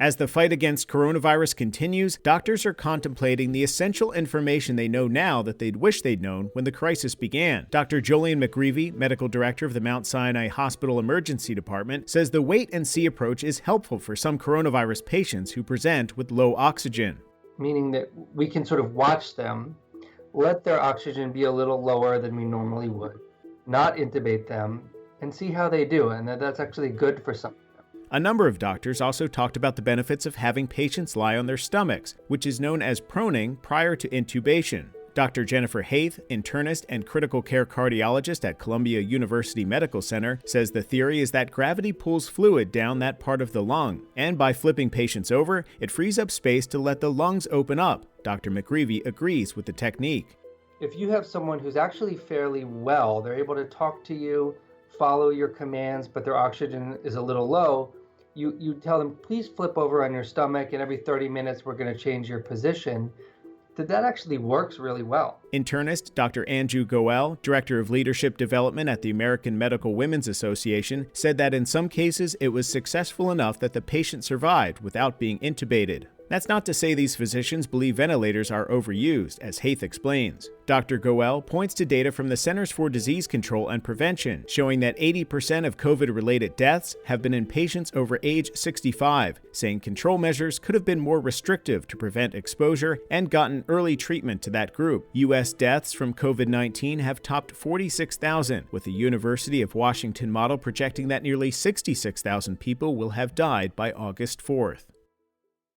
As the fight against coronavirus continues, doctors are contemplating the essential information they know now that they'd wish they'd known when the crisis began. Dr. Jolene McGreevy, medical director of the Mount Sinai Hospital Emergency Department, says the wait-and-see approach is helpful for some coronavirus patients who present with low oxygen. Meaning that we can sort of watch them, let their oxygen be a little lower than we normally would, not intubate them, and see how they do, and that's actually good for some. A number of doctors also talked about the benefits of having patients lie on their stomachs, which is known as proning prior to intubation. Dr. Jennifer Haith, internist and critical care cardiologist at Columbia University Medical Center, says the theory is that gravity pulls fluid down that part of the lung, and by flipping patients over, it frees up space to let the lungs open up. Dr. McGreevy agrees with the technique. If you have someone who's actually fairly well, they're able to talk to you, follow your commands, but their oxygen is a little low, you tell them, please flip over on your stomach, and every 30 minutes we're going to change your position. That actually works really well. Internist Dr. Anju Goel, Director of Leadership Development at the American Medical Women's Association, said that in some cases it was successful enough that the patient survived without being intubated. That's not to say these physicians believe ventilators are overused, as Haith explains. Dr. Goel points to data from the Centers for Disease Control and Prevention, showing that 80% of COVID-related deaths have been in patients over age 65, saying control measures could have been more restrictive to prevent exposure and gotten early treatment to that group. U.S. deaths from COVID-19 have topped 46,000, with the University of Washington model projecting that nearly 66,000 people will have died by August 4th.